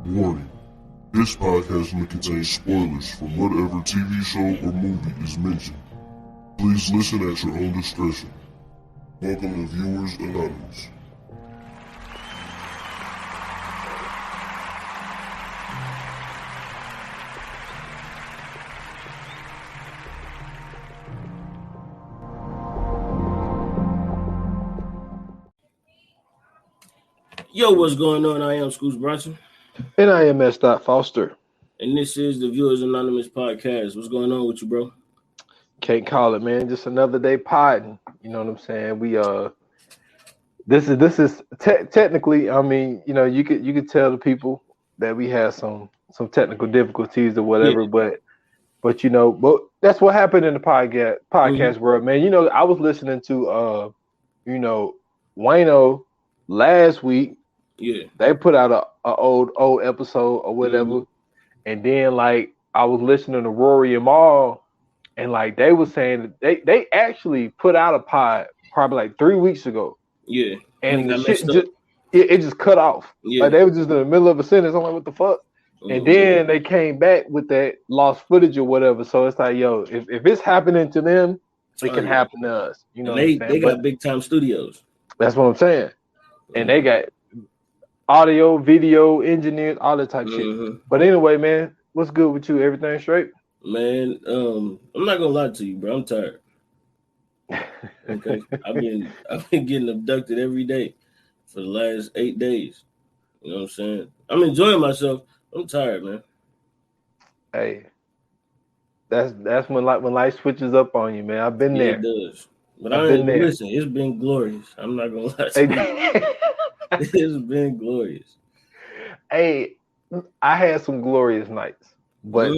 Warning. This podcast may contain spoilers from whatever TV show or movie is mentioned. Please listen at your own discretion. Welcome to Viewers Anonymous. Yo, what's going on? I am Scoots Bronson. And I am S. Foster. And this is the Viewers Anonymous podcast. What's going on with you, bro? Can't call it, man. Just another day podding. You know what I'm saying? We this is technically, I mean, you know, you could tell the people that we had some technical difficulties or whatever, Yeah. but you know, but that's what happened in the podcast world, man. You know, I was listening to you know, Wayno last week. Yeah. They put out a old episode or whatever, and then like I was listening to Rory and Maul, and like they were saying that they actually put out a pod probably like 3 weeks ago. Yeah. And the shit it just cut off. Yeah. Like they were just in the middle of a sentence. I'm like, what the fuck? And then they came back with that lost footage or whatever. So it's like, yo, if it's happening to them, it can happen to us. You know, and they got big time studios. That's what I'm saying. And they got audio, video, engineers, all that type of shit. But anyway, man, what's good with you? Everything straight? Man, I'm not gonna lie to you, bro. I'm tired. Okay. I've been getting abducted every day for the last 8 days. You know what I'm saying? I'm enjoying myself. I'm tired, man. Hey, that's when life switches up on you, man. I've been there. It does. But listen, it's been glorious. I'm not gonna lie to you. It's been glorious. Hey, I had some glorious nights, but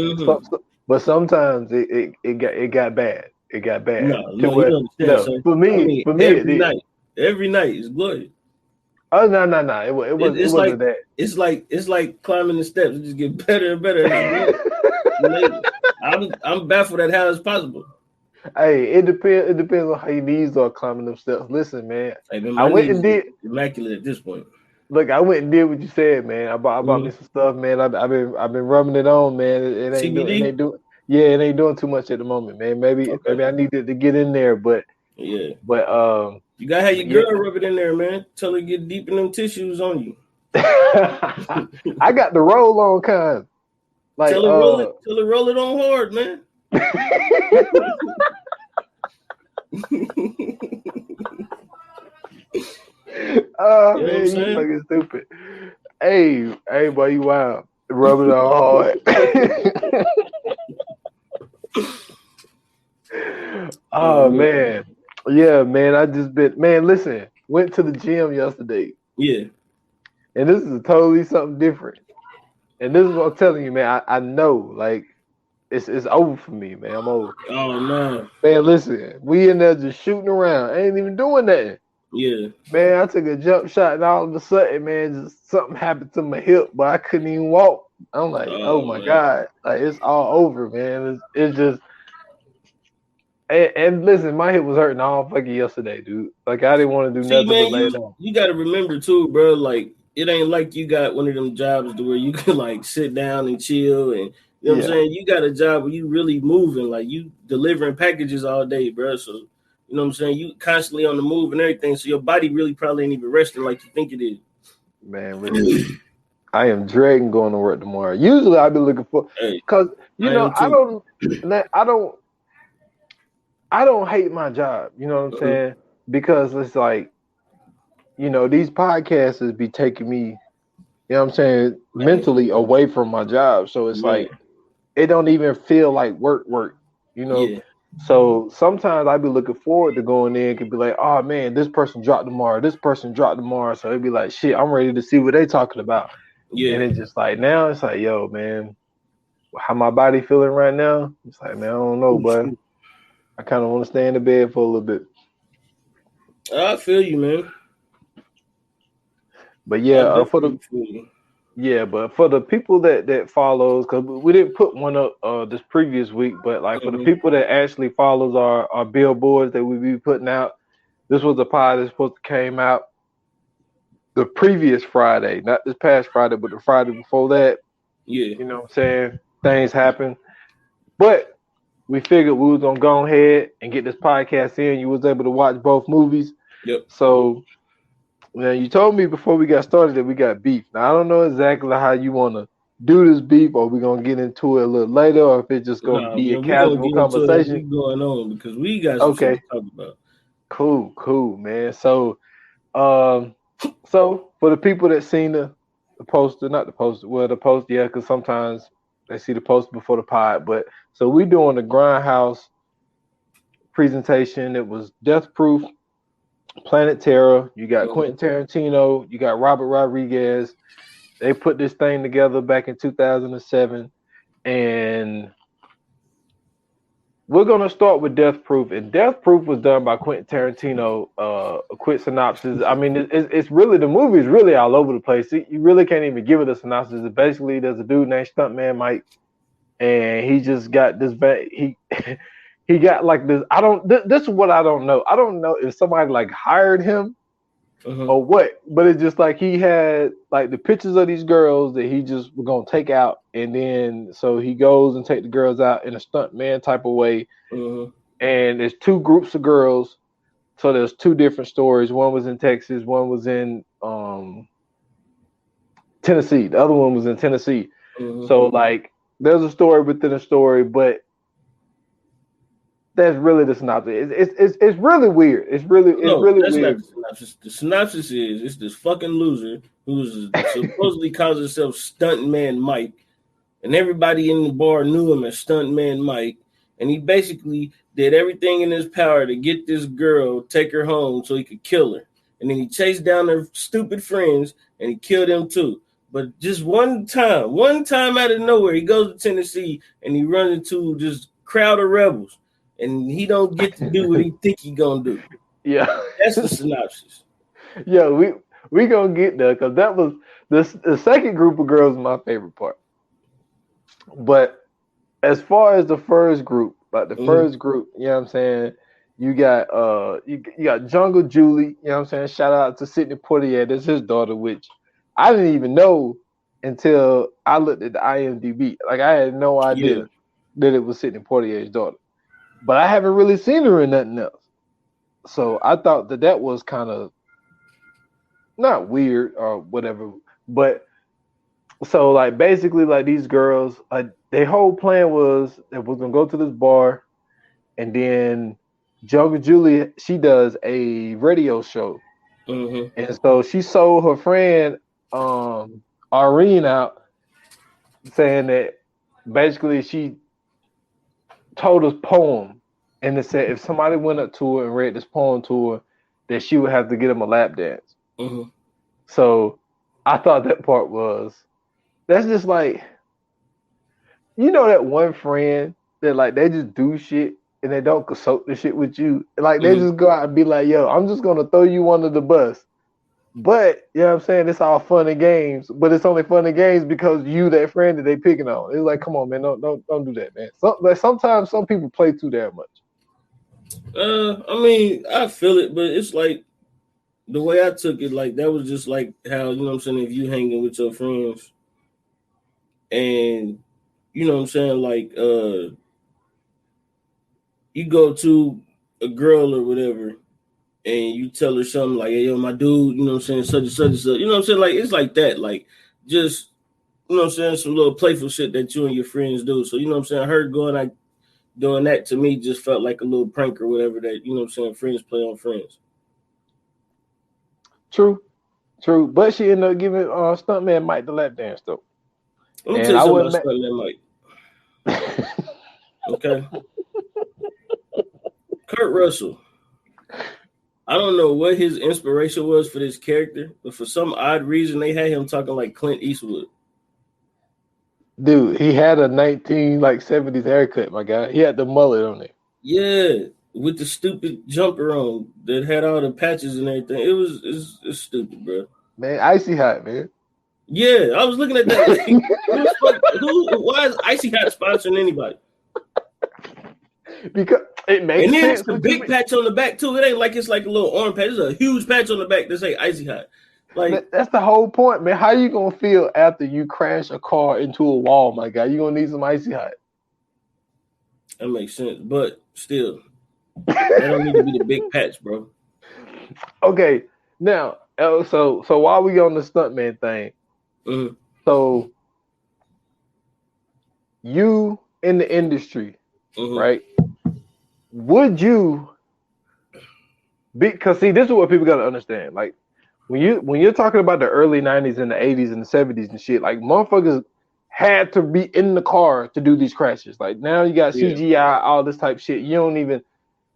sometimes it got bad. It got bad. No, for me, every night is glorious. Oh no! It wasn't that. It's like climbing the steps. It just get better and better. I'm baffled at how it's possible. Hey, it depends on how your knees are climbing them steps. Listen, man, I went and did immaculate at this point. Look, I went and did what you said, man. I bought me some stuff, man. I've been rubbing it on, man. It ain't doing too much at the moment, man. Maybe I needed to get in there, but you gotta have your girl rub it in there, man. Tell her to get deep in them tissues on you. I got the roll on kind. Like tell her roll it on hard, man. Oh, you know man, you fucking stupid. Hey, boy, you wild. Rub it on hard. Oh, man. Yeah, man, listen, went to the gym yesterday. Yeah. And this is totally something different. And this is what I'm telling you, man. I know, like, it's over for me, man. I'm over. Oh, no. Man, listen, we in there just shooting around. I ain't even doing nothing. Yeah. Man, I took a jump shot, and all of a sudden, man, just something happened to my hip, but I couldn't even walk. I'm like, oh my God. Like, it's all over, man. It's just... And listen, my hip was hurting all fucking yesterday, dude. Like, I didn't want to do nothing but lay down. You got to remember, too, bro, like, it ain't like you got one of them jobs to where you can, like, sit down and chill and... You know what I'm saying? You got a job where you really moving, like you delivering packages all day, bro. So, you know what I'm saying? You constantly on the move and everything. So your body really probably ain't even resting like you think it is. Man, really. I am dreading going to work tomorrow. Usually I've been looking for, because, you know, I don't hate my job. You know what I'm saying? Because it's like, you know, these podcasters be taking me, you know what I'm saying, mentally away from my job. So it's like, it don't even feel like work, you know? Yeah. So sometimes I be looking forward to going in and could be like, oh man, this person dropped tomorrow. So it'd be like, shit, I'm ready to see what they talking about. Yeah. And it's just like, now it's like, yo, man, how my body feeling right now? It's like, man, I don't know, but I kind of want to stay in the bed for a little bit. I feel you, man. But yeah, for the people that follows, because we didn't put one up this previous week, but like for the people that actually follows our billboards that we be putting out, this was a pod that supposed to came out the previous Friday, not this past Friday, but the Friday before that. Yeah. You know what I'm saying? Things happen. But we figured we was gonna go ahead and get this podcast in. You was able to watch both movies. Yep. So now you told me before we got started that we got beef. Now I don't know exactly how you wanna do this beef, or we're gonna get into it a little later, or if it's just gonna be a casual conversation. Going on because we got some shit to talk about. Cool, man. So so for the people that seen the poster, not the poster, well the post, yeah, because sometimes they see the poster before the pod, but so we doing the Grindhouse presentation. It was Death Proof, Planet Terror. You got Quentin Tarantino, you got Robert Rodriguez. They put this thing together back in 2007, and we're gonna start with Death Proof. And Death Proof was done by Quentin Tarantino. A quick synopsis. I mean, it's really, the movie is really all over the place. You really can't even give it a synopsis. It's basically, there's a dude named Stuntman Mike, and he just got this. He got like this. This is what I don't know. I don't know if somebody like hired him or what, but it's just like he had like the pictures of these girls that he just was gonna take out, and then so he goes and take the girls out in a stunt man type of way. And there's two groups of girls, so there's two different stories. One was in Texas, one was in Tennessee. The other one was in Tennessee. So like there's a story within a story, but that's really the synopsis. It's really weird. It's really weird. Not the synopsis. The synopsis is it's this fucking loser who's supposedly calls himself Stuntman Mike, and everybody in the bar knew him as Stuntman Mike, and he basically did everything in his power to get this girl, take her home so he could kill her, and then he chased down her stupid friends and he killed them too. But just one time out of nowhere, he goes to Tennessee and he runs into this crowd of rebels. And he don't get to do what he think he gonna do. Yeah, that's the synopsis. Yeah, we gonna get there because that was the second group of girls, my favorite part. But as far as the first group, like the first group, you know what I'm saying, you got you got Jungle Julie, you know what I'm saying. Shout out to Sidney Poitier, that's his daughter, which I didn't even know until I looked at the IMDb. Like I had no idea that it was Sidney Poitier's daughter. But I haven't really seen her in nothing else. So I thought that was kind of not weird or whatever. But so like basically like these girls, their whole plan was that we're gonna go to this bar, and then Jungle Julie, she does a radio show. And so she sold her friend Irene out, saying that basically she told us poem, and it said if somebody went up to her and read this poem to her, that she would have to get him a lap dance. So I thought that part that's just like, you know, that one friend that like they just do shit and they don't consult the shit with you. Like they just go out and be like, yo, I'm just gonna throw you under the bus. But you know what I'm saying, it's all fun and games, but it's only fun and games because you that friend that they picking on. It's like, come on, man, don't do that, man. Like sometimes some people play too damn much. I mean, I feel it, but it's like the way I took it, like that was just like how, you know what I'm saying, if you hanging with your friends and you know what I'm saying, like you go to a girl or whatever and you tell her something like, hey, yo, my dude, you know what I'm saying, such and such and such. You know what I'm saying? Like, it's like that. Like, just, you know what I'm saying, some little playful shit that you and your friends do. So, you know what I'm saying, her doing that to me just felt like a little prank or whatever that, you know what I'm saying, friends play on friends. True. But she ended up giving Stuntman Mike the lap dance, though. Let me tell you something about Stuntman Mike. Okay? Kurt Russell. I don't know what his inspiration was for this character, but for some odd reason, they had him talking like Clint Eastwood. Dude, he had a 70s haircut, my guy. He had the mullet on it. Yeah, with the stupid jumper on that had all the patches and everything. It's stupid, bro. Man, Icy Hot, man. Yeah, I was looking at that. Like, why is Icy Hot sponsoring anybody? Because it makes sense. And then sense. it's the big patch on the back too. It ain't like it's like a little orange patch. It's a huge patch on the back that say Icy Hot. Like that's the whole point, man. How you gonna feel after you crash a car into a wall, my guy? You gonna need some icy hot. that makes sense, but still, that don't need to be the big patch, bro. Okay, now, so while we on the stuntman thing, Mm-hmm. so you in the industry, Mm-hmm. right? Would you be? Because see, this is what people gotta understand. Like when you're talking about the early '90s and the '80s and the '70s and shit, like motherfuckers had to be in the car to do these crashes. Like now you got Yeah. CGI, all this type shit. You don't even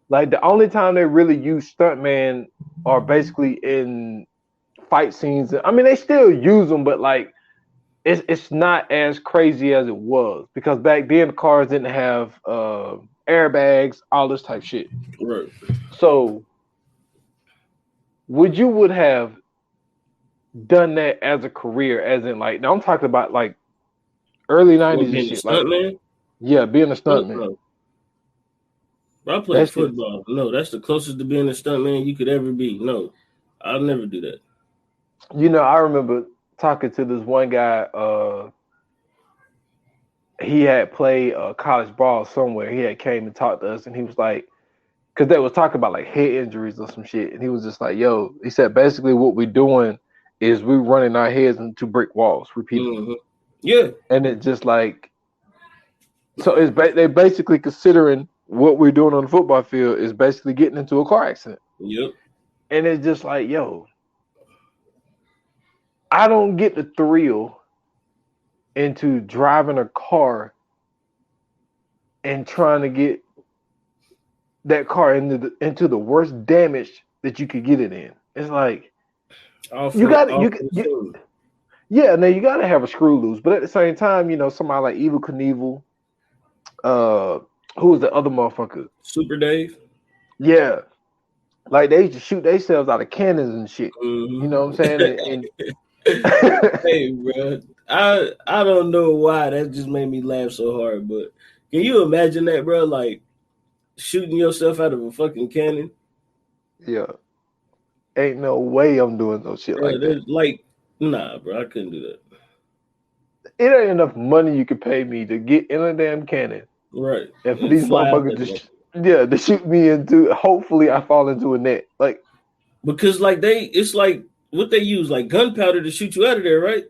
like the only time they really use stuntman are basically in fight scenes. I mean, they still use them, but like it's not as crazy as it was because back then cars didn't have airbags, all this type shit. Right. So would have done that as a career, as in like now I'm talking about like early What, '90s and being a shit, like stuntman? yeah, being a Fuck stuntman. no. Bro, I played That shit, football. No, that's the closest to being a stuntman you could ever be. No, I'll never do that. I remember talking to this one guy. He had played college ball somewhere. He had came and talked to us, and he was like, because they was talking about like head injuries or some shit, and he was just like, "Yo," he said, basically what we're doing is we're running our heads into brick walls repeatedly, Mm-hmm. Yeah. and it's just like, so it's they basically considering what we're doing on the football field is basically getting into a car accident, Yep. and it's just like, yo, I don't get the thrill into driving a car and trying to get that car into the worst damage that you could get it in. It's like you got yeah, now you got to have a screw loose, but at the same time, somebody like Evil Knievel, who was the other motherfucker? Super Dave. Yeah, like they used to shoot themselves out of cannons and shit. Mm-hmm. You know what I'm saying? Hey, bro, I don't know why that just made me laugh so hard, but can you imagine that, bro? Like shooting yourself out of a fucking cannon. Yeah, ain't no way I'm doing no shit Bro, like that. like, nah, bro, I couldn't do that. It ain't enough money you could pay me to get in a damn cannon, Right. and for And these fly out motherfuckers that to shoot me into. Hopefully, I fall into a net. Like, because like it's like what they use, like gunpowder to shoot you out of there, right?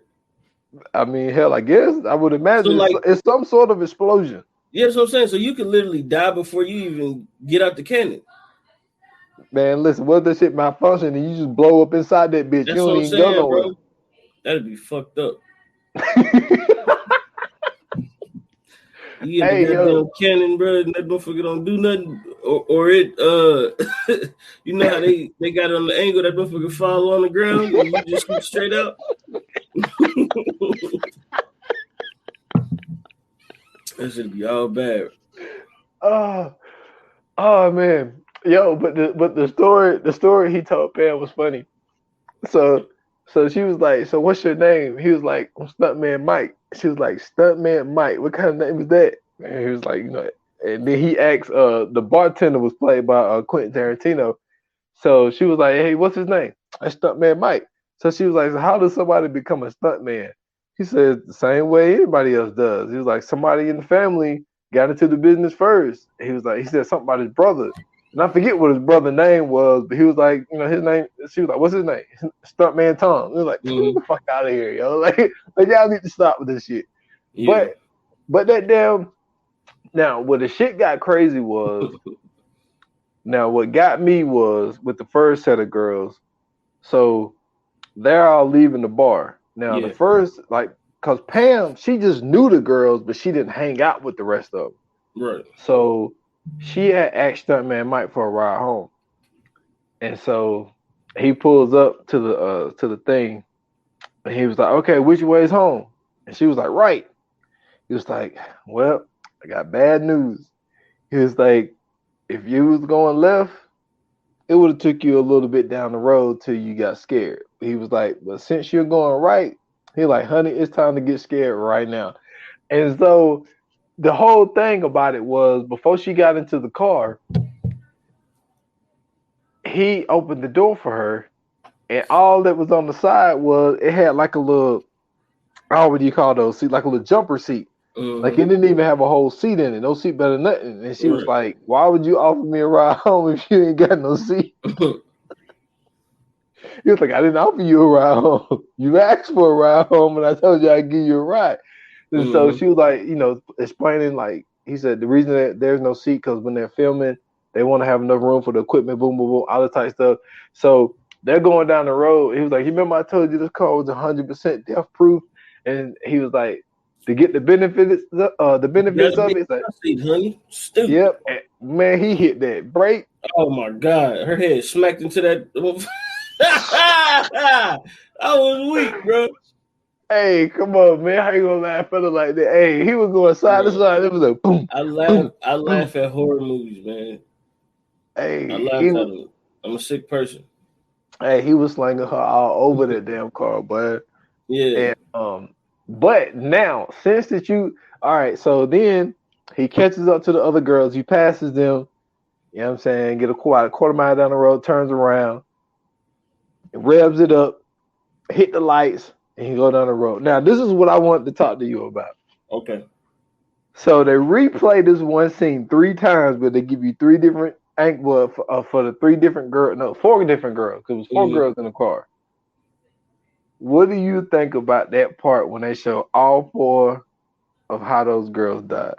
I mean, hell, I guess I would So imagine like, it's some sort of explosion. yeah, that's what I'm saying. So you could literally die before you even get out the cannon. Man, listen, what if that shit malfunction and you just blow up inside that bitch? You That's don't what I'm even go saying, nowhere. bro. That'd be fucked up. You get the Hey, yo. goddamn cannon, bro, and that motherfucker don't do nothing, or it you know how they got it on the angle, that motherfucker fall on the ground and you just shoot straight out. That should be all bad. Oh man, yo, but the story he told Pam was funny. So she was like, "So what's your name?" He was like, "I'm Stuntman Mike." She was like, "Stuntman Mike, what kind of name is that?" And he was like, And then he asked, the bartender was played by Quentin Tarantino. So she was like, "Hey, what's his name?" "That's Stuntman Mike." So she was like, "So how does somebody become a stuntman?" He said, "The same way anybody else does." He was like, "Somebody in the family got into the business first." He said something about his brother. And I forget what his brother's name was, but he was like, his name. She was like, "What's his name?" "Stuntman Tom." He was like, "Get the fuck out of here, yo!" Like y'all need to stop with this shit. Yeah. But that damn. Now, what the shit got crazy was. Now, what got me was with the first set of girls. So they're all leaving the bar. Now, the first, like, because Pam, she just knew the girls, but she didn't hang out with the rest of them. Right. So she had asked Stuntman Mike for a ride home. And so he pulls up to the thing, and he was like, "Okay, which way's home?" And she was like, "Right." He was like, "Well, I got bad news." He was like, "If you was going left, it would have took you a little bit down the road till you got scared." He was like, "But since you're going right," he like, "Honey, it's time to get scared right now." And so the whole thing about it was before she got into the car, he opened the door for her and all that was on the side was it had like a little, oh, what do you call those seat? Like a little jumper seat. Like it didn't even have a whole seat in it. No seat better than nothing. And she was like, "Why would you offer me a ride home if you ain't got no seat?" He was like, "I didn't offer you a ride home. You asked for a ride home, and I told you I'd give you a ride." And so she was like, explaining, like, he said the reason that there's no seat because when they're filming, they want to have enough room for the equipment, boom, boom, boom, all the type of stuff. So they're going down the road. He was like, "You remember I told you this car was 100% death proof?" And he was like, to get the benefits of it, like, seat, honey. Stupid. Yep, man, he hit that brake. Oh my God, her head smacked into that. I was weak, bro. Hey, come on, man. How you gonna laugh at it like that? Hey, he was going side to side. It was a boom. I laugh at horror movies, man. Hey, I laugh at them. I'm a sick person. Hey, he was slinging her all over that damn car, but yeah. And but now since that all right, so then he catches up to the other girls, he passes them, you know what I'm saying, get a quarter mile down the road, turns around, revs it up, hit the lights, and he go down the road. Now, this is what I want to talk to you about. Okay. So they replay this one scene 3 times, but they give you 3 different angles for the 3 different girls. No, 4 different girls, because it was 4 girls in the car. What do you think about that part when they show all 4 of how those girls died?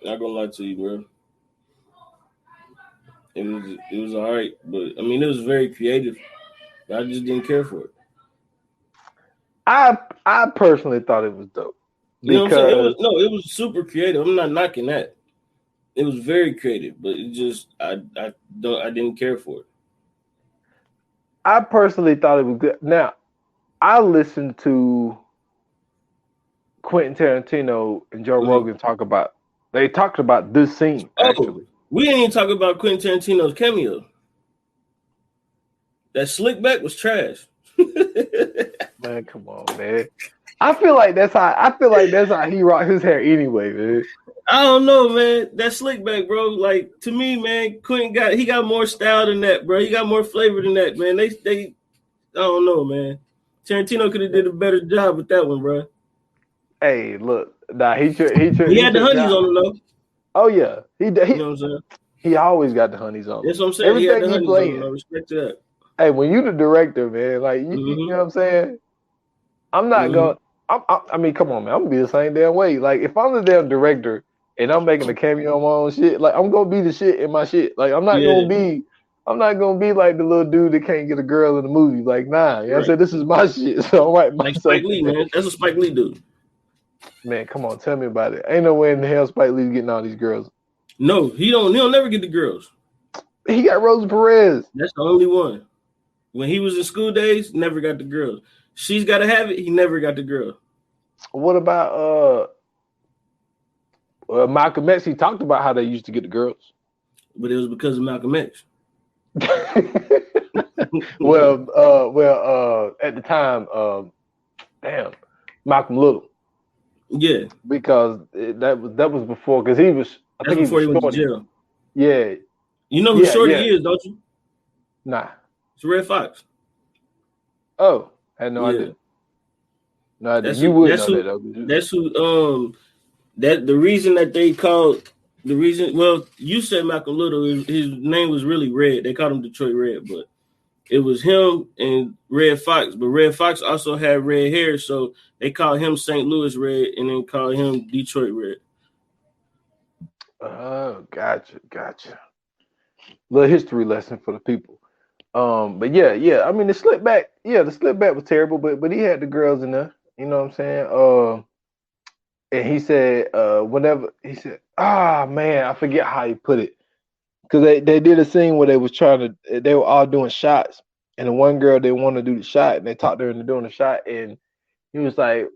Not gonna lie to you, bro. It was all right, but I mean, it was very creative. I just didn't care for it. I personally thought it was dope. You know what I'm saying? It was super creative. I'm not knocking that. It was very creative, but it just I didn't care for it. I personally thought it was good. Now, I listened to Quentin Tarantino and Joe Rogan talked about this scene, actually. We didn't even talk about Quentin Tarantino's cameo. That slick back was trash. Man, come on, man. I feel like that's how he rocked his hair anyway, man. I don't know, man. That slick back, bro. Like, to me, man, Quentin got more style than that, bro. He got more flavor than that, man. They I don't know, man. Tarantino could have did a better job with that one, bro. Hey, look, nah, he had the honeys on him, though. Oh yeah, you know what I'm saying? He always got the honeys on. That's what I'm saying. Everything he played. Respect to that. Hey, when you the director, man, like you know what I'm saying. I'm not going. I mean, come on, man. I'm gonna be the same damn way. Like if I'm the damn director and I'm making a cameo on my own shit, like I'm gonna be the shit in my shit. Like I'm not gonna be like the little dude that can't get a girl in the movie. Like nah, you know what I'm saying? This is my shit. So I'm right. Like Spike Lee, man. That's what Spike Lee do. Man, come on, tell me about it. Ain't no way in the hell Spike Lee's getting all these girls. No, he'll never get the girls. He got Rosa Perez. That's the only one. When he was in School Days, never got the girls. She's Gotta Have It, he never got the girl. What about Malcolm X? He talked about how they used to get the girls. But it was because of Malcolm X. well, at the time, Malcolm Little. Yeah, because that was before, because he was. I think before he went to jail. Yeah, you know who Shorty is, don't you? Nah, it's Red Fox. Oh, I had no idea. No idea. You would know that though. That's who. That the reason that they called the reason. Well, you said Malcolm Little. His name was really Red. They called him Detroit Red, but it was him and Red Fox. But Red Fox also had red hair, so they called him St. Louis Red and then called him Detroit Red. Oh, gotcha. Little history lesson for the people. But yeah. I mean, the slip back was terrible, but he had the girls in there. You know what I'm saying? And he said, whenever he said, man, I forget how he put it, because they did a scene where they were all doing shots, and the one girl didn't want to do the shot, and they talked her into doing the shot, and he was like,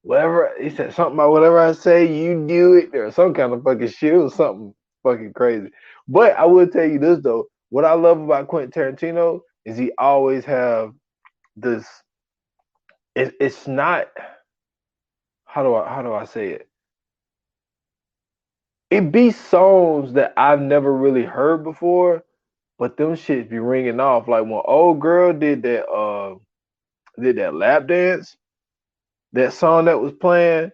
whatever. He said something about whatever I say, you do it, or some kind of fucking shit. It was something fucking crazy. But I will tell you this though. What I love about Quentin Tarantino is he always have this. It's not. How do I say it? It be songs that I've never really heard before, but them shits be ringing off. Like when old girl did that lap dance, that song that was playing,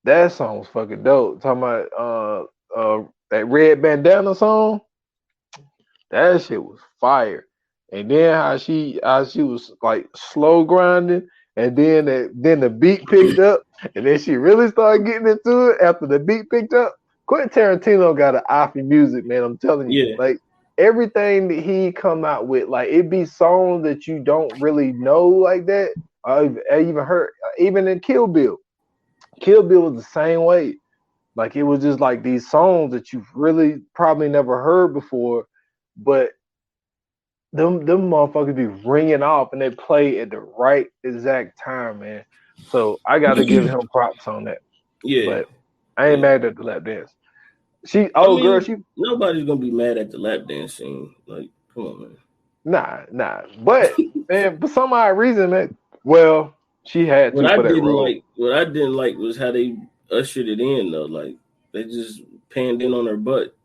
that song was fucking dope. Talking about that red bandana song, that shit was fire. And then how she was like slow grinding, and then the beat picked up, and then she really started getting into it after the beat picked up. Quentin Tarantino got an eye for music, man. I'm telling you, like everything that he come out with, like it be songs that you don't really know like that. I even heard even in Kill Bill. Kill Bill was the same way. Like it was just like these songs that you've really probably never heard before, but them motherfuckers be ringing off and they play at the right exact time, man. So I got to give him props on that. Yeah, but I ain't mad at the lap dance. Nobody's gonna be mad at the lap dance scene. Like, come on, man. Nah. But man, for some odd reason, man. Well, she had to for that role. What I didn't like was how they ushered it in though. Like they just panned in on her butt.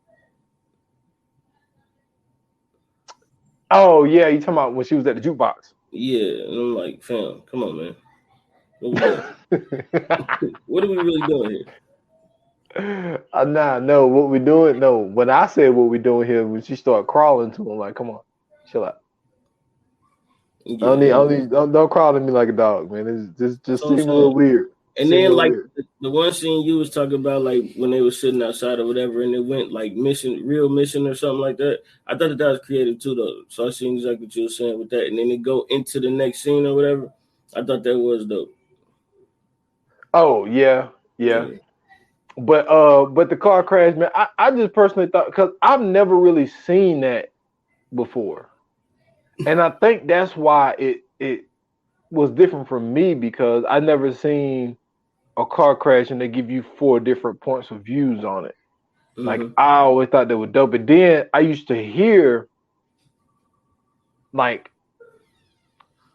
Oh yeah, you talking about when she was at the jukebox? Yeah, and I'm like, fam, come on, man. What are we really doing here? No, what we doing? No, when I said what we doing here, when she started crawling to him, like, come on, chill out. Yeah. Don't crawl to me like a dog, man. It just seems a little weird. And then like the one scene you was talking about, like when they were sitting outside or whatever, and it went like real mission or something like that. I thought that was creative too, though. So I seen exactly what you were saying with that, and then it go into the next scene or whatever. I thought that was dope. Oh yeah. But the car crash, man. I just personally thought, because I've never really seen that before, and I think that's why it was different from me, because I never seen a car crash and they give you 4 different points of views on it. Mm-hmm. Like I always thought they were dope. And then I used to hear, like,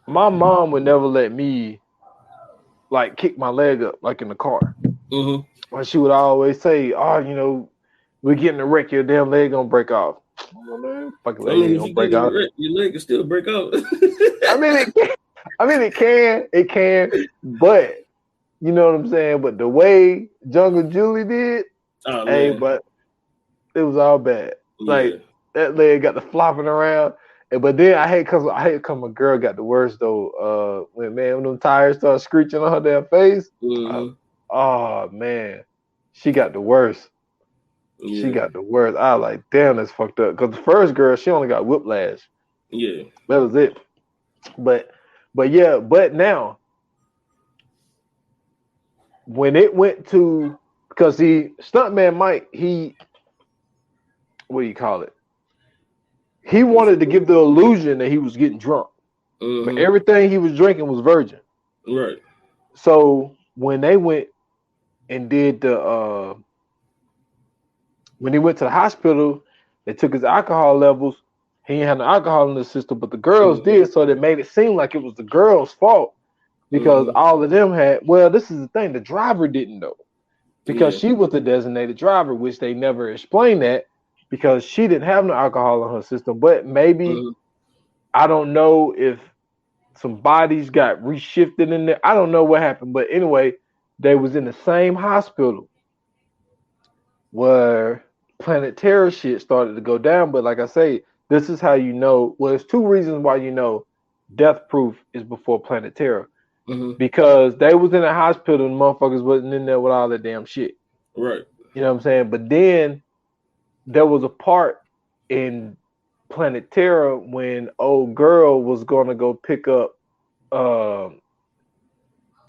my mom would never let me like kick my leg up like in the car. Mm-hmm. And she would always say, "Oh, you know, we're getting a wreck, your damn leg gonna break off." Oh, man, fucking leg ain't gonna break off. Your leg can still break off. It can, but you know what I'm saying? But the way Jungle Julie did, but it was all bad. Yeah. Like that leg got the flopping around. But then I hate because my girl got the worst though. When them tires started screeching on her damn face. Mm-hmm. Oh man, she got the worst. Yeah. She got the worst. I was like, damn, that's fucked up. Because the first girl, she only got whiplash. Yeah, that was it. But now, when it went to, because Stuntman Mike, what do you call it? He wanted to give the illusion that he was getting drunk, but everything he was drinking was virgin. Right. So when they went and did when he went to the hospital, they took his alcohol levels. He didn't have no alcohol in the system, but the girls did, so that made it seem like it was the girls' fault, because all of them had. Well, this is the thing: the driver didn't know, because she was the designated driver, which they never explained that, because she didn't have no alcohol in her system. But maybe I don't know if some bodies got reshifted in there. I don't know what happened, but anyway, they was in the same hospital where Planet Terror shit started to go down. But like I say, this is how you know. Well, there's 2 reasons why you know Death Proof is before Planet Terror. Because they was in a hospital and motherfuckers wasn't in there with all that damn shit. Right. You know what I'm saying? But then there was a part in Planet Terror when old girl was going to go pick up, when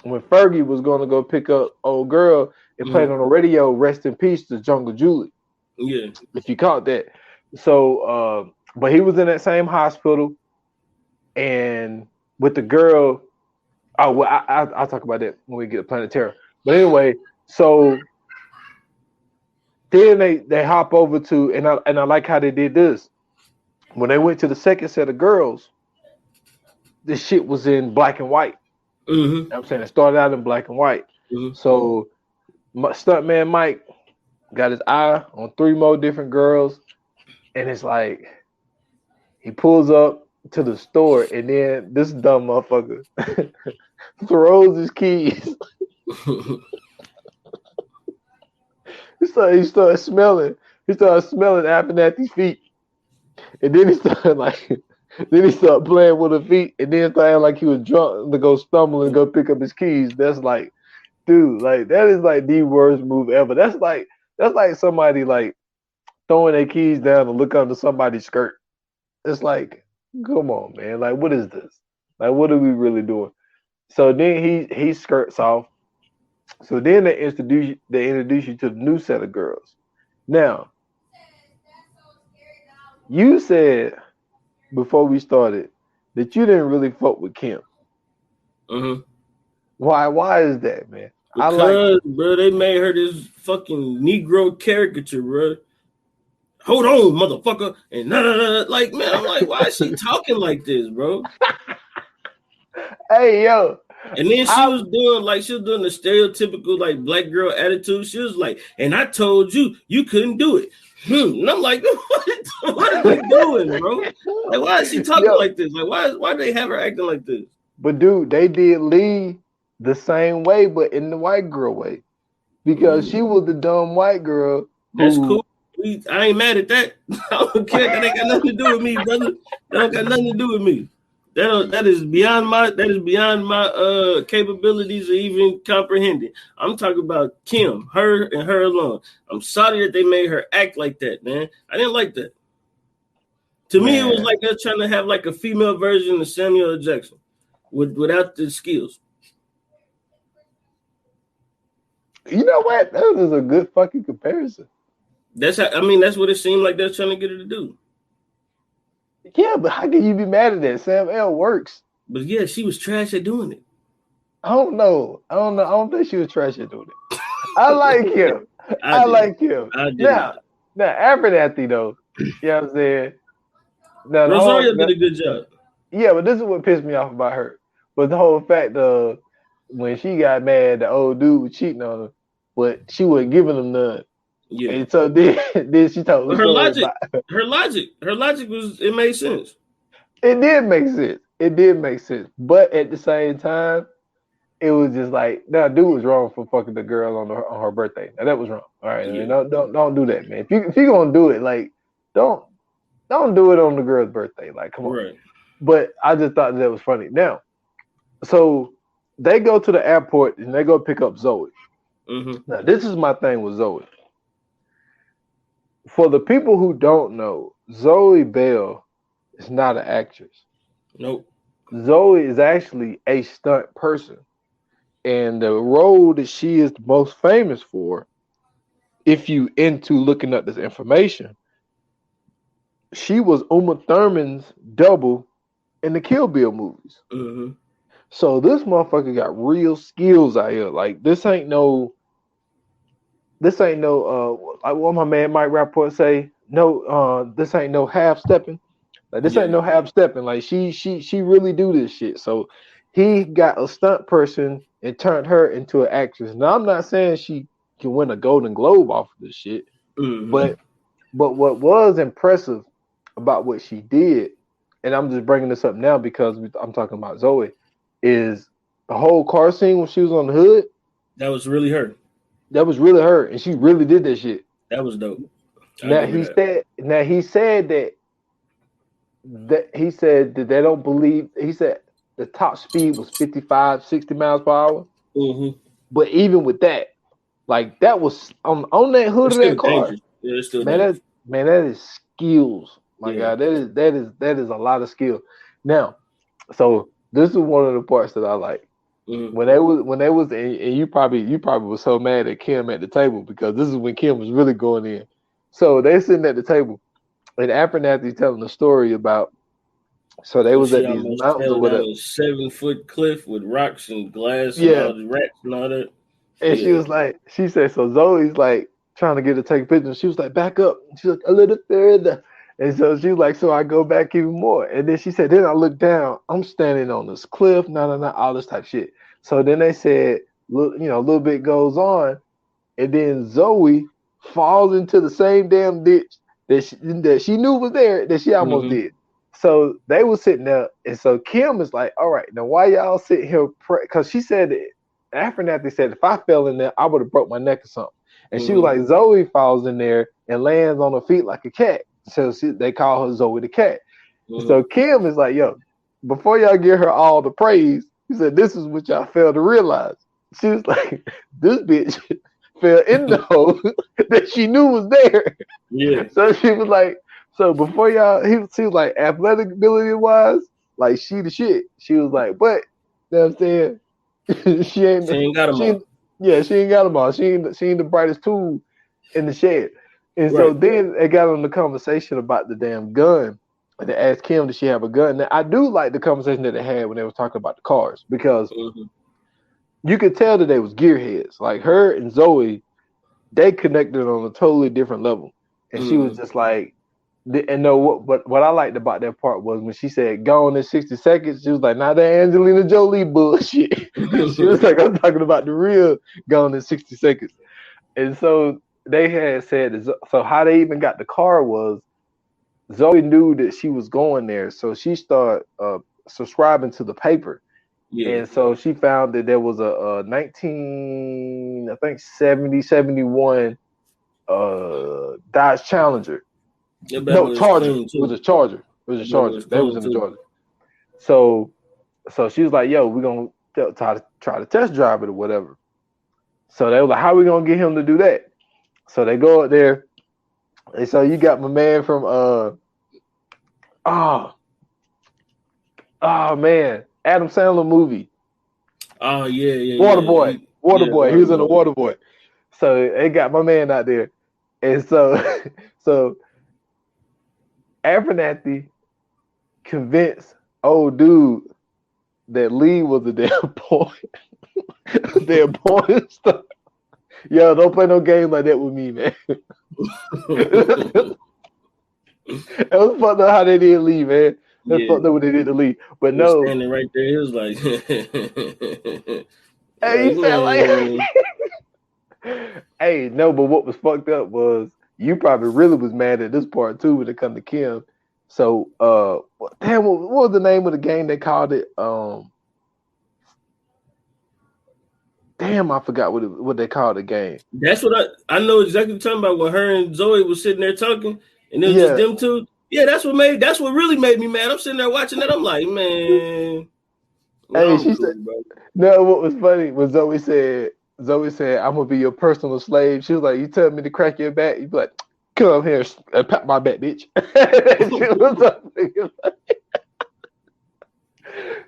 Fergie was going to go pick up old girl, it played on the radio, "Rest in Peace" to Jungle Julie. Yeah. If you caught that. So, but he was in that same hospital, and with the girl, I'll talk about that when we get to Planet Terror. But anyway, so then they hop over to, and I like how they did this. When they went to the second set of girls, this shit was in black and white. You know what I'm saying? It started out in black and white. So Stuntman Mike got his eye on 3 more different girls, and it's like, He pulls up to the store, and then this dumb motherfucker throws his keys. He started smelling. He started smelling Abernathy's feet, and then he started playing with her feet, and then started like he was drunk to go stumble and go pick up his keys. That's like, dude, like that is like the worst move ever. That's like somebody like throwing their keys down to look under somebody's skirt. It's like, come on, man. Like, what is this? Like, what are we really doing? So then he skirts off. So then they introduce you to the new set of girls. Now, you said before we started that you didn't really fuck with Kim. Mm-hmm. Why is that, man? Because, bro, they made her this fucking Negro caricature, bro. Hold on, motherfucker. And like, man, I'm like, why is she talking like this, bro? Hey, yo. And then she was doing the stereotypical like black girl attitude. She was like, and I told you couldn't do it. And I'm like, what are we doing, bro? Like, why is she talking like this? Like, why do they have her acting like this? But dude, they did Lee the same way, but in the white girl way. Because she was the dumb white girl. That's cool. I ain't mad at that. I don't care. That ain't got nothing to do with me, brother. That don't got nothing to do with me. That is beyond my capabilities of even comprehending. I'm talking about Kim, her and her alone. I'm sorry that they made her act like that, man. I didn't like that. To me, it was like they're trying to have like a female version of Samuel L. Jackson without the skills. You know what? That was a good fucking comparison. That's what it seemed like they're trying to get her to do. Yeah, but how can you be mad at that? Sam L works. But yeah, she was trash at doing it. I don't know. I don't think she was trash at doing it. I like him. I like him. Now, Abernathy though, you know what I'm saying? Now, Rosario did a good job. Yeah, but this is what pissed me off about her. But the whole fact of when she got mad, the old dude was cheating on her, but she wasn't giving him none. Yeah. And so then she told her logic. Her logic was, it made sense. It did make sense. But at the same time, it was just like, dude was wrong for fucking the girl on her birthday. Now that was wrong. All right, man, don't do that, man. If you're gonna do it, like, don't do it on the girl's birthday. Like, come on. Right. But I just thought that was funny. Now, so they go to the airport and they go pick up Zoe. Mm-hmm. Now, this is my thing with Zoe. For the people who don't know, Zoe Bell is not an actress. Nope. Zoe is actually a stunt person. And the role that she is most famous for, if you into looking up this information, she was Uma Thurman's double in the Kill Bill movies. Mm-hmm. So this motherfucker got real skills out here. Like, this ain't no like what my man Mike Rapport say, this ain't no half stepping. Like, this ain't no half stepping. Like, she really do this shit. So he got a stunt person and turned her into an actress. Now, I'm not saying she can win a Golden Globe off of this shit, but what was impressive about what she did, and I'm just bringing this up now because I'm talking about Zoe, is the whole car scene when she was on the hood. That was really her. That was really her, and she really did that shit. That was dope. He said that they don't believe. He said the top speed was 55, 60 miles per hour. Mm-hmm. But even with that, like, that was on that hood of that car. Yeah, it's still that is skills. My God, that is a lot of skill. Now, so this is one of the parts that I like. Mm-hmm. When they was and you probably was so mad at Kim at the table, because this is when Kim was really going in. So they sitting at the table, and Abernathy's telling a story about. So they was at these mountains or whatever. A 7-foot cliff with rocks and glass and all the rats and all that. And she was like, she said, so Zoe's like trying to get her to take a picture. And she was like, back up. And she's like, a little further. And so she was like, so I go back even more. And then she said, then I look down. I'm standing on this cliff. All this type of shit. So then they said, a little bit goes on. And then Zoe falls into the same damn ditch that she knew was there, that she almost did. So they were sitting there, and so Kim is like, "All right, now why y'all sit here?" Because she said, after that, they said if I fell in there, I would have broke my neck or something. And she was like, Zoe falls in there and lands on her feet like a cat. So they call her Zoe the cat. So Kim is like, "Yo, before y'all give her all the praise," he said, "This is what y'all failed to realize." She was like, "This bitch fell in the hole that she knew was there." Yeah. So she was like, "So before y'all," she was like, athletic ability wise, like she the shit. She was like, "But you know what I'm saying? she ain't got them all. Yeah, she ain't got them all. She ain't the brightest tool in the shed." And so then they got on the conversation about the damn gun. And they asked Kim, "Did she have a gun?" Now, I do like the conversation that they had when they were talking about the cars, because you could tell that they was gearheads. Like her and Zoe, they connected on a totally different level. And she was just like, and no, what I liked about that part was when she said "gone in 60 seconds," she was like, "Not that Angelina Jolie bullshit." She was like, "I'm talking about the real gone in 60 seconds." And so they had said, so how they even got the car was Zoe knew that she was going there, so she started subscribing to the paper. Yeah. And so she found that there was a 71 Dodge Challenger. No, Charger. It was a Charger. They was in the Charger. So she was like, "Yo, we're gonna try to test drive it or whatever." So they were like, "How are we gonna get him to do that?" So they go up there. And so you got my man from man, Adam Sandler movie. Oh yeah. Waterboy. Waterboy. He was in the Waterboy. So they got my man out there. And so Abernathy convinced old dude that Lee was a damn porn. Damn porn star. Yo, don't play no game like that with me, man. It was fucked up how they did Lee, man. That's fucked up what they did to Lee. But no. Standing right there, he was like, "Hey, you sound like." Hey, no, but what was fucked up was you probably really was mad at this part too when it come to Kim. So, damn, what was the name of the game they called it? Damn, I forgot what they called the game. That's what I know exactly what you're talking about when her and Zoe was sitting there talking, and it was just them two. Yeah, that's what really made me mad. I'm sitting there watching that. I'm like, man. Hey, she said, no, what was funny was Zoe said, "I'm gonna be your personal slave." She was like, "You tell me to crack your back, you be like, come here and pat my back, bitch."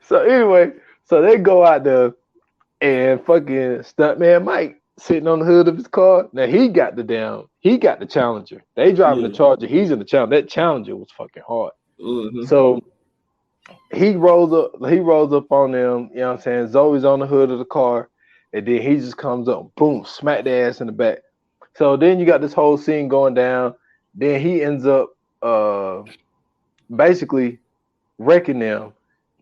So anyway, so they go out there and fucking Stuntman Mike sitting on the hood of his car. Now he got the Challenger. They driving the Charger. He's in the Challenger. That Challenger was fucking hard. So he rolls up on them, you know what I'm saying? Zoe's on the hood of the car, and then he just comes up, boom, smack the ass in the back. So then you got this whole scene going down. Then he ends up basically wrecking them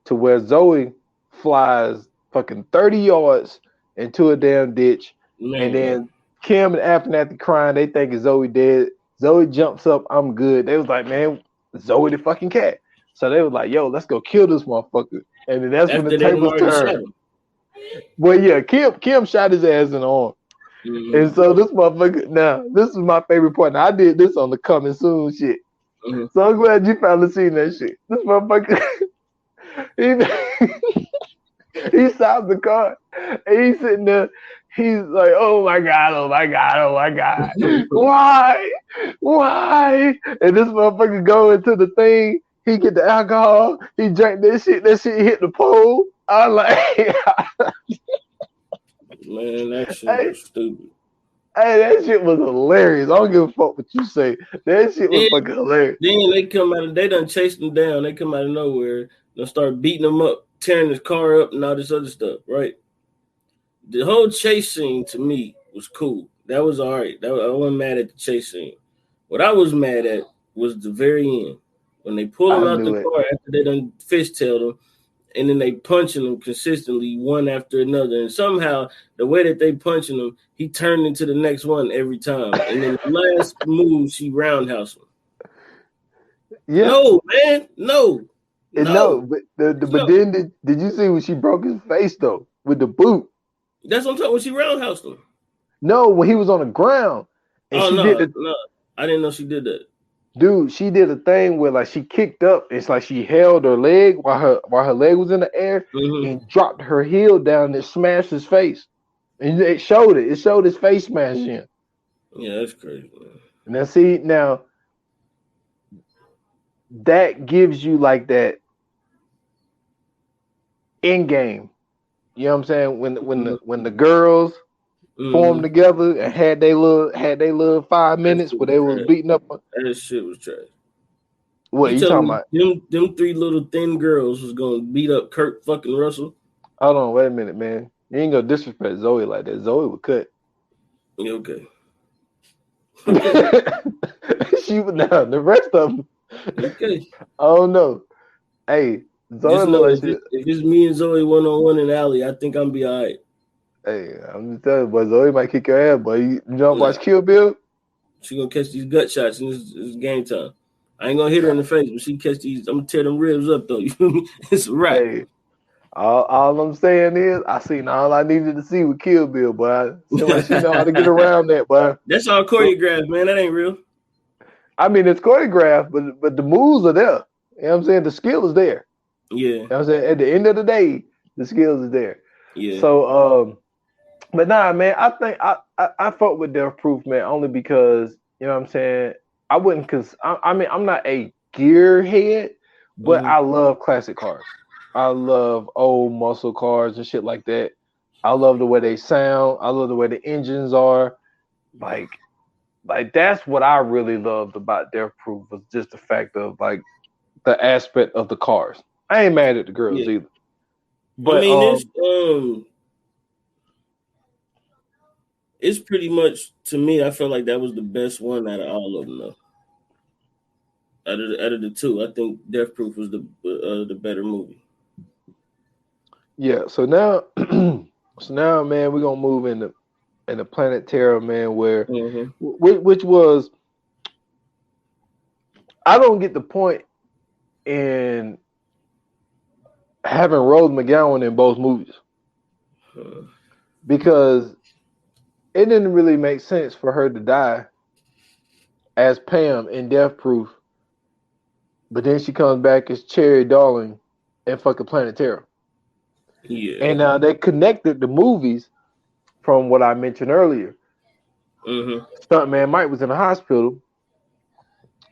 to where Zoe flies fucking 30 yards into a damn ditch. Man. And then Kim and Abernathy crying, they think Zoe dead. Zoe jumps up, "I'm good." They was like, "Man, Zoe the fucking cat." So they was like, "Yo, let's go kill this motherfucker." And then that's when the tables turned. Well, yeah, Kim shot his ass in the arm. And so this motherfucker, now, this is my favorite part. Now, I did this on the coming soon shit. So I'm glad you finally seen that shit. This motherfucker, he stops the car, and he's sitting there. He's like, "Oh my God, oh my God, oh my God. Why? And this motherfucker go into the thing. He get the alcohol. He drank that shit. That shit hit the pole. I'm like, man, that shit was stupid. Hey, that shit was hilarious. I don't give a fuck what you say. That shit was fucking hilarious. Then they come out, they done chased him down. They come out of nowhere. They start beating him up, tearing his car up, and all this other stuff, right? The whole chase scene to me was cool. That was all right. I wasn't mad at the chase scene. What I was mad at was the very end. When they pull him out the car after they done fishtailed him, and then they punching him consistently one after another. And somehow the way that they punching him, he turned into the next one every time. And then the last move, she roundhouse him. Yeah. No, man. No. No, but but then did you see when she broke his face though with the boot? That's what I'm talking. When she roundhoused him. No, when he was on the ground, and she did no, I didn't know she did that. Dude, she did a thing where like she kicked up. It's like she held her leg while her leg was in the air and dropped her heel down and smashed his face. And it showed it. It showed his face smashing. Yeah, that's crazy, man. Now that gives you like that end game. You know what I'm saying? When the girls formed together and had they little 5 minutes where they was beating up. That shit was trash. What you talking about? Them three little thin girls was gonna beat up Kurt fucking Russell. Hold on, wait a minute, man. You ain't gonna disrespect Zoe like that. Zoe would cut. Yeah, okay. She would now. The rest of them. Okay. Oh no. Hey, Zoe. If it's me and Zoe 1-on-1 in the alley, I think I'm be all right. Hey, I'm just telling you, boy, Zoe might kick your ass, boy. You don't watch Kill Bill? She gonna catch these gut shots and it's game time. I ain't gonna hit her in the face, but she catch these. I'm gonna tear them ribs up though. You feel me? It's a wrap. Hey, all I'm saying is I seen all I needed to see with Kill Bill, boy. Like she know how to get around that, boy. That's all choreographed, man. That ain't real. I mean, it's choreographed, but the moves are there. You know what I'm saying? The skill is there. Yeah. You know what I'm saying? At the end of the day, the skills is there. Yeah. So, but nah, man, I think I fuck with Death Proof, man, only because, you know what I'm saying? I wouldn't, because I mean, I'm not a gearhead, but I love classic cars. I love old muscle cars and shit like that. I love the way they sound. I love the way the engines are. Like that's what I really loved about Death Proof, was just the fact of like the aspect of the cars. I ain't mad at the girls either. But I mean, it's pretty much, to me, I feel like that was the best one out of all of them, though. Out of the two, I think Death Proof was the better movie. Yeah. So now, man, we're gonna move into Planet Terror, man, where which was, I don't get the point in having Rose McGowan in both movies because it didn't really make sense for her to die as Pam in Death Proof, but then she comes back as Cherry Darling in fucking Planet Terror. Yeah. And they connected the movies from what I mentioned earlier. Stuntman Mike was in the hospital,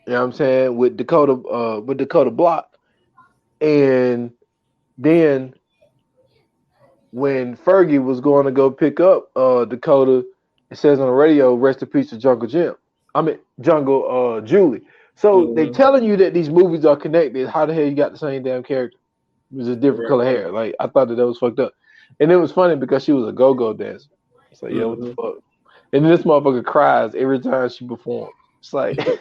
you know what I'm saying, with Dakota Block. And then when Fergie was going to go pick up Dakota, it says on the radio, "Rest in peace to Jungle Julie." So they telling you that these movies are connected. How the hell you got the same damn character? It was a different color hair. Like, I thought that was fucked up. And it was funny because she was a go-go dancer. It's like, yeah, what the fuck? And then this motherfucker cries every time she performs. It's like, what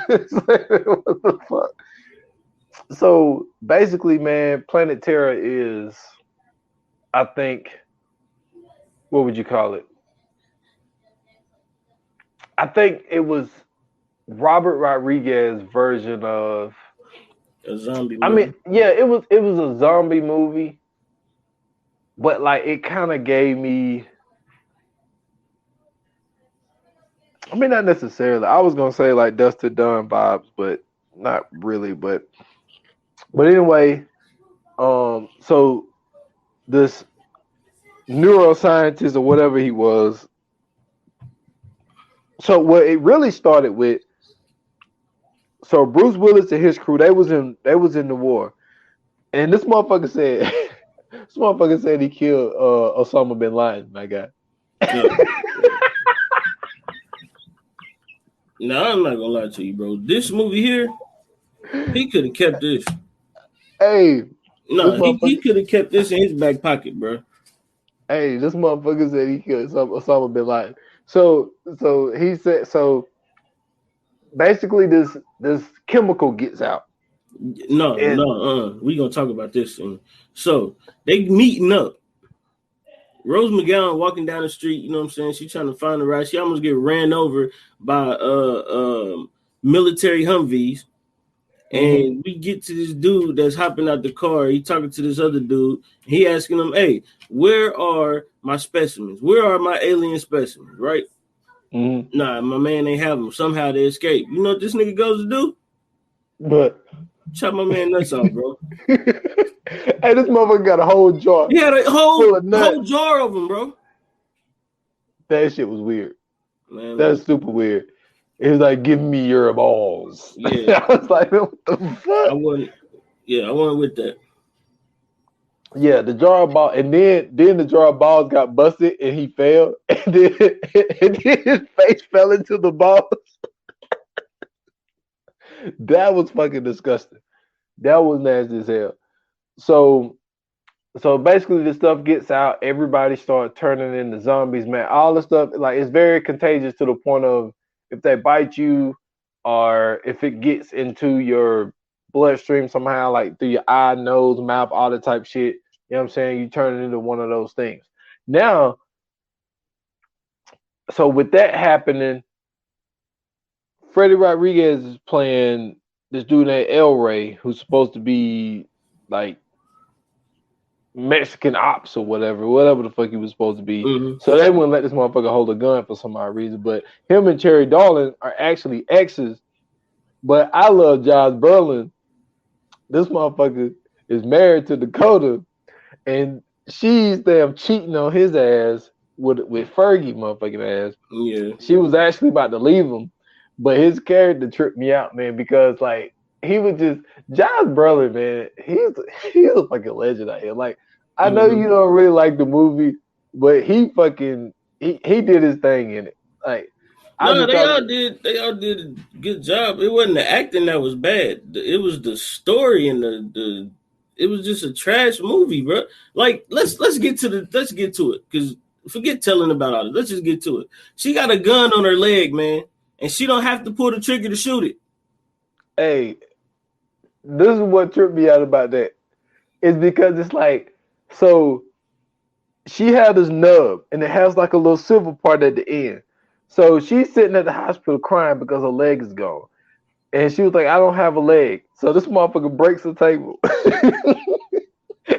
the fuck? So basically, man, Planet Terror is, I think, what would you call it? I think it was Robert Rodriguez's version of a zombie movie. I mean, yeah, it was a zombie movie, but like it kind of gave me, I mean, not necessarily. I was gonna say like Dust to Dawn vibes, but not really. But anyway, so this neuroscientist or whatever he was. So what it really started with. So Bruce Willis and his crew, they was in the war, and this motherfucker said he killed Osama bin Laden, my guy. No, I'm not gonna lie to you, bro. This movie here, he could have kept this. Hey, no, he could have kept this in his back pocket, bro. Hey, this motherfucker said he killed Osama bin Laden. So he said so. Basically, this chemical gets out. We gonna talk about this soon. So they meeting up. Rose McGowan walking down the street, you know what I'm saying? She's trying to find the ride. She almost get ran over by military Humvees. And we get to this dude that's hopping out the car. He talking to this other dude. He asking him, "Hey, where are my specimens? Where are my alien specimens?" Right? Nah, my man ain't have them. Somehow they escaped. You know what this nigga goes to do? But chop my man nuts off, bro. Hey, this motherfucker got a whole jar. He had a whole jar of them, bro. That shit was weird. Man, that's super weird. It was like, give me your balls. Yeah. I was like, what the fuck? I wasn't with that. Yeah, the jar of balls, and then the jar of balls got busted and he fell, and then his face fell into the balls. That was fucking disgusting. That was nasty as hell. So basically the stuff gets out, everybody starts turning into zombies, man. All the stuff, like, it's very contagious to the point of if they bite you or if it gets into your bloodstream somehow, like through your eye, nose, mouth, all that type shit, you know what I'm saying? You turn it into one of those things. Now, so with that happening, Freddie Rodriguez is playing this dude named El Rey, who's supposed to be like Mexican ops or whatever the fuck he was supposed to be. So they wouldn't let this motherfucker hold a gun for some odd reason. But him and Cherry Darling are actually exes. But I love Josh Brolin. This motherfucker is married to Dakota, and she's damn cheating on his ass with Fergie motherfucking ass. Yeah. She was actually about to leave him, but his character tripped me out, man, because like he was just Josh Brolin, man. He's a fucking legend out here. Like, I know you don't really like the movie, but he did his thing in it. Like, no, they all did a good job. It wasn't the acting that was bad. It was the story and the it was just a trash movie, bro. Like, let's get to it, because forget telling about all this. Let's just get to it. She got a gun on her leg, man, and she don't have to pull the trigger to shoot it. Hey, this is what tripped me out about that. It's because it's like, so she had this nub and it has like a little silver part at the end. So she's sitting at the hospital crying because her leg is gone. And she was like, I don't have a leg. So this motherfucker breaks the table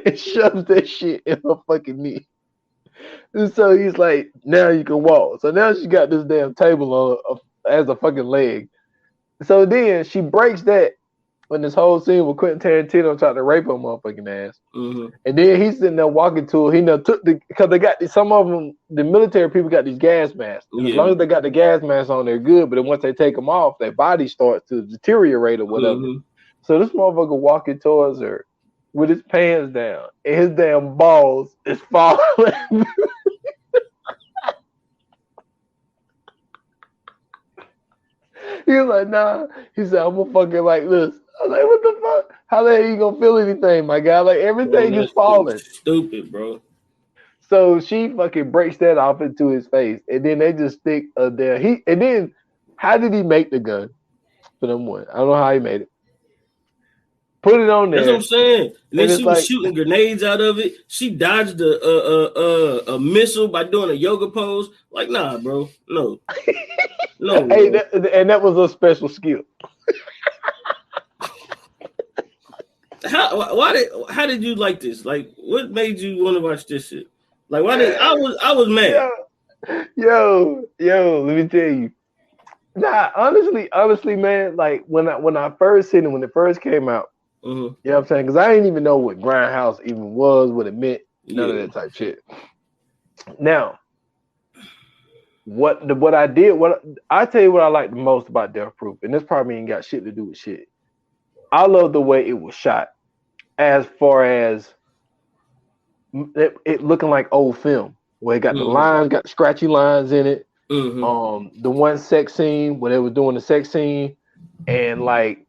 and shoves that shit in her fucking knee. And so he's like, now you can walk. So now she got this damn table on as a fucking leg. So then she breaks that when this whole scene with Quentin Tarantino tried to rape her motherfucking ass. And then he's sitting there walking to her. He took because they got some of them, the military people got these gas masks. And as long as they got the gas masks on, they're good. But then once they take them off, their body starts to deteriorate or whatever. So this motherfucker walking towards her with his pants down and his damn balls is falling. He was like, nah. He said, I'm gonna fucking like this. I was like, what the fuck? How the hell you gonna feel anything, my guy? Like, everything is falling. Stupid, bro. So she fucking breaks that off into his face, and then they just stick there. And then how did he make the gun? For them one, I don't know how he made it. Put it on there. That's what I'm saying. And then she was shooting grenades out of it. She dodged a missile by doing a yoga pose. Like, nah, bro. No. No. Hey, and that was a special skill. How did you like this? Like, what made you want to watch this shit? Like, I was mad. Yo, let me tell you. Nah, honestly, man, like when I first seen it, when it first came out, you know what I'm saying? Because I didn't even know what Grindhouse even was, what it meant, none of that type shit. Now, what I tell you what I like the most about Death Proof, and this probably ain't got shit to do with shit. I love the way it was shot, as far as it looking like old film, where it got the lines, got the scratchy lines in it. The one sex scene where they were doing the sex scene, and like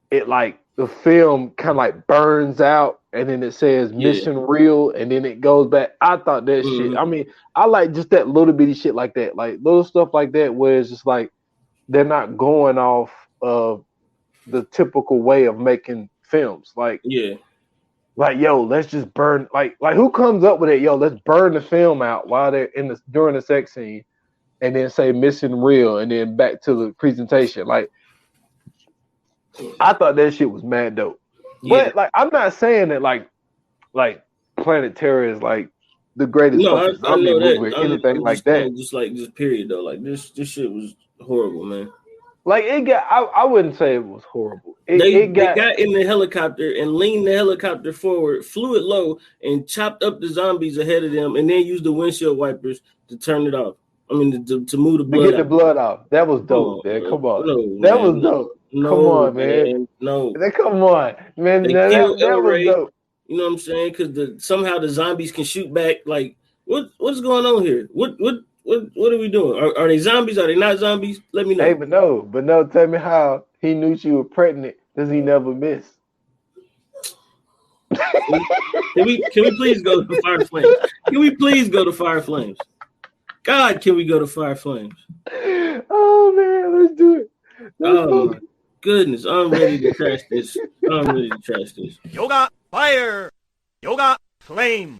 it, like the film kind of like burns out, and then it says mission real, and then it goes back. I thought that shit. I mean, I like just that little bitty shit like that, like little stuff like that, where it's just like they're not going off of the typical way of making films. Like, like, yo, let's just burn. Like who comes up with it? Yo, let's burn the film out while they're during the sex scene, and then say mission real, and then back to the presentation. Like, I thought that shit was mad dope. Yeah. But like, I'm not saying that like Planet Terror is like the greatest No, fucking I zombie know that. movie or anything I'm like just that. saying, just period though. Like this shit was horrible, man. Like it got, I wouldn't say it was horrible. They It got got in the helicopter and leaned the helicopter forward, flew it low, and chopped up the zombies ahead of them, and then used the windshield wipers to turn it off. I mean, to move the to blood get the out. blood off. That was Come dope, on, man. bro. Come on, No, that man. was dope. Come No, on, man. man. No. Come on, man. They That killed El was Rey. dope. You know what I'm saying? Because somehow the zombies can shoot back. Like, what's going on here? What are we doing? Are they zombies? Are they not zombies? Let me know. Hey, but no. Tell me how he knew she was pregnant. Does he never miss? Can we please go to Fire Flames? Can we please go to Fire Flames? God, can we go to Fire Flames? Oh man, let's do it. Oh my goodness, I'm ready to trash this. I'm ready to trash this. Yoga fire, yoga flame.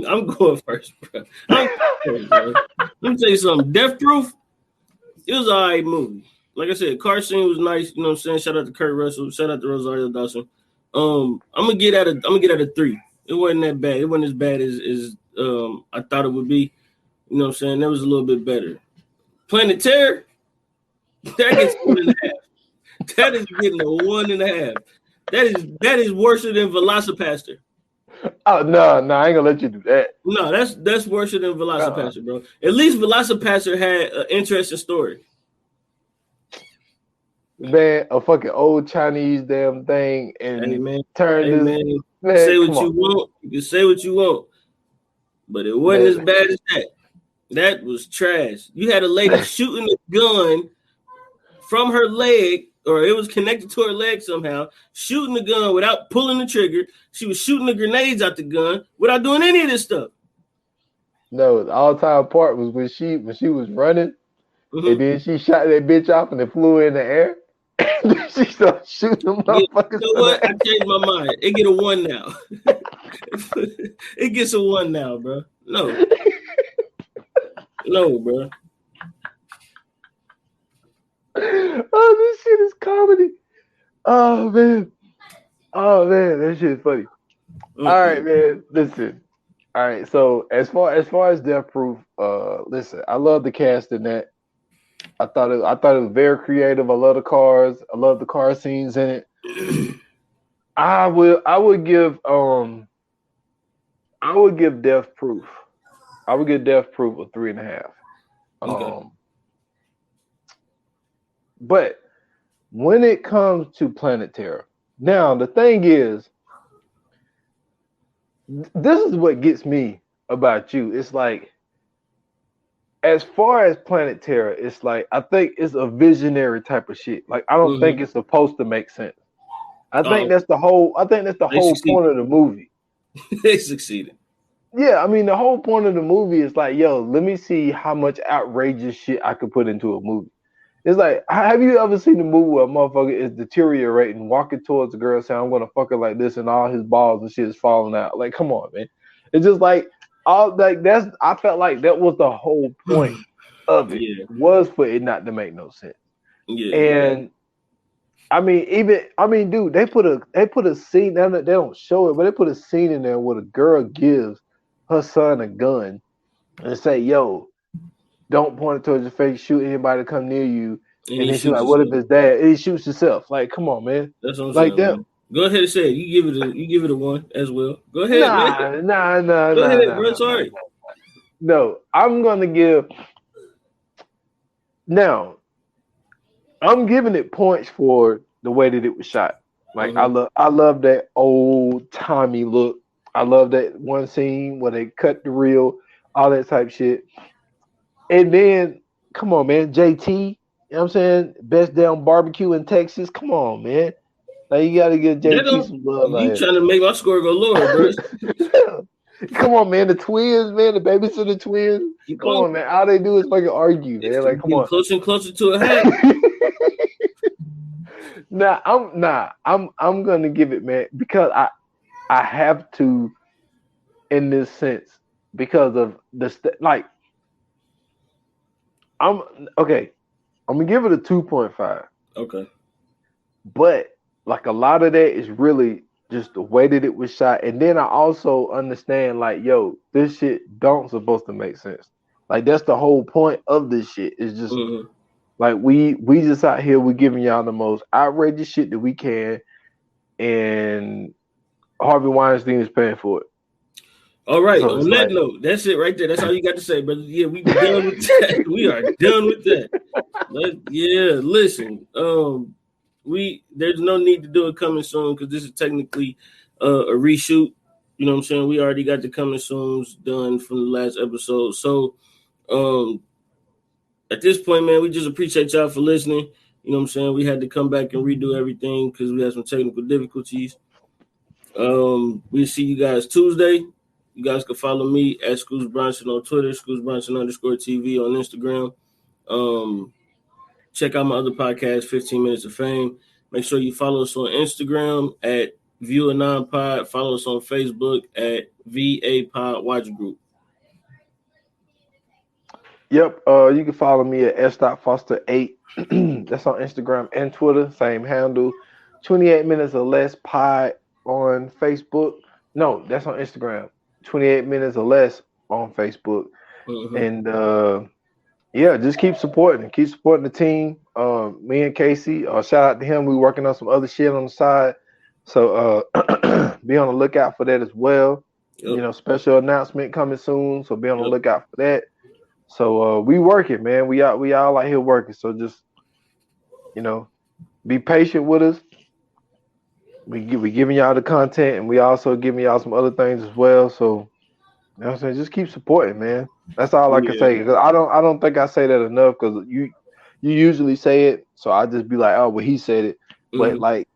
I'm going first, bro. Let me tell you something. Death Proof, it was an alright movie. Like I said, car scene was nice. You know what I'm saying? Shout out to Kurt Russell. Shout out to Rosario Dawson. I'm gonna get at a 3. It wasn't that bad. It wasn't as bad as I thought it would be. You know what I'm saying? That was a little bit better. Planet Terror, that gets 1.5. That is getting a 1.5. That is worse than Velocipaster. Oh no, I ain't gonna let you do that. No, that's worse than Velocipaster, bro. At least Velocipaster had an interesting story. Man, a fucking old Chinese damn thing and Hey man, turn this. man, say what you want. You can say what you want, but it wasn't as bad as that. That was trash. You had a lady shooting a gun from her leg, or it was connected to her leg somehow, shooting the gun without pulling the trigger. She was shooting the grenades out the gun without doing any of this stuff. No, the all-time part was when she was running, and then she shot that bitch off and it flew in the air. She started shooting motherfuckers. You know what? I changed my mind. It get a 1 now. It gets a 1 now, bro. No, bro. Oh, this shit is comedy. Oh man, that shit is funny. All right, man. Listen. All right. So as far as Death Proof, listen, I love the cast in that. I thought it was very creative. I love the cars. I love the car scenes in it. I would give Death Proof. I would give Death Proof a 3.5. Okay. But when it comes to Planet Terror, now the thing is, this is what gets me about you. It's like, as far as Planet Terror, it's like, I think it's a visionary type of shit. Like, I don't think it's supposed to make sense. I think that's the whole point of the movie. They succeeded. Yeah, I mean, the whole point of the movie is like, yo, let me see how much outrageous shit I could put into a movie. It's like, have you ever seen a movie where a motherfucker is deteriorating, walking towards a girl saying, I'm gonna fuck her like this, and all his balls and shit is falling out? Like, come on, man. It's just like, I felt like that was the whole point of it, was for it not to make no sense. Yeah. And I mean, dude, they put a scene, they don't show it, but they put a scene in there where the girl gives her son a gun and say, yo, don't point it towards your face, shoot anybody to come near you. And then she's like, what if it's dad? And he shoots himself. Like, come on, man. That's what I'm like saying. That. Man. Go ahead and say it. You give it a 1 as well. Go ahead, man. Nah. Go ahead, bro. Sorry. No, I'm gonna give. Now, I'm giving it points for the way that it was shot. Like, I love that old timey look. I love that one scene where they cut the reel, all that type shit. And then, come on, man, JT, you know what I'm saying? Best damn barbecue in Texas. Come on, man. Like, you gotta give JT some love. You trying to make my score go lower, bro. Come on, man. The twins, man. The babysitter twins. Come on, man. All they do is fucking argue, man. Like, come on. Closer and closer to a hat. I'm gonna give it, man, because I have to, in this sense, because of I'm okay. I'm gonna give it a 2.5. Okay. But like a lot of that is really just the way that it was shot. And then I also understand like, yo, this shit don't supposed to make sense. Like that's the whole point of this shit. It's just like we just out here, we giving y'all the most outrageous shit that we can, and Harvey Weinstein is paying for it. All right. So on that note, that's it right there. That's all you got to say, brother. Yeah, we done with that. We are done with that. Listen. There's no need to do it coming soon because this is technically a reshoot. You know what I'm saying? We already got the coming soons done from the last episode. So at this point, man, we just appreciate y'all for listening. You know what I'm saying? We had to come back and redo everything because we had some technical difficulties. We'll see you guys Tuesday. You guys can follow me at Scoots Bronson on Twitter, ScootsBronson_TV on Instagram. Check out my other podcast, 15 Minutes of Fame. Make sure you follow us on Instagram at ViewAnonPod. Follow us on Facebook at VA Pod Watch Group. Yep. You can follow me at s.foster8. That's on Instagram and Twitter. Same handle. 28 Minutes or Less Pod on Facebook. No, that's on Instagram. 28 Minutes or Less on Facebook. And yeah, just keep supporting the team. Me and Casey, shout out to him. We're working on some other shit on the side. So be on the lookout for that as well. Yep. You know, special announcement coming soon. So be on the lookout for that. So we working, man. We all out here working. So just, you know, be patient with us. We giving y'all the content, and we also giving y'all some other things as well. So, you know what I'm saying? Just keep supporting, man. That's all I can say. Because I don't think I say that enough. Because you usually say it, so I just be like, oh, well, he said it. But like,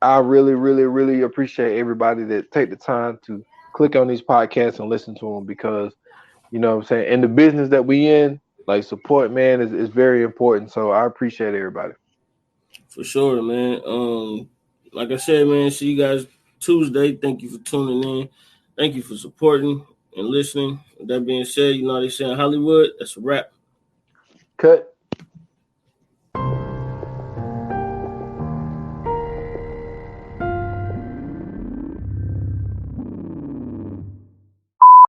I really, really, really appreciate everybody that take the time to click on these podcasts and listen to them, because, you know what I'm saying, in the business that we in, like, support, man, is very important. So I appreciate everybody. For sure, man. Like I said, man, see you guys Tuesday. Thank you for tuning in. Thank you for supporting and listening. With that being said, you know how they say in Hollywood, that's a wrap. Cut.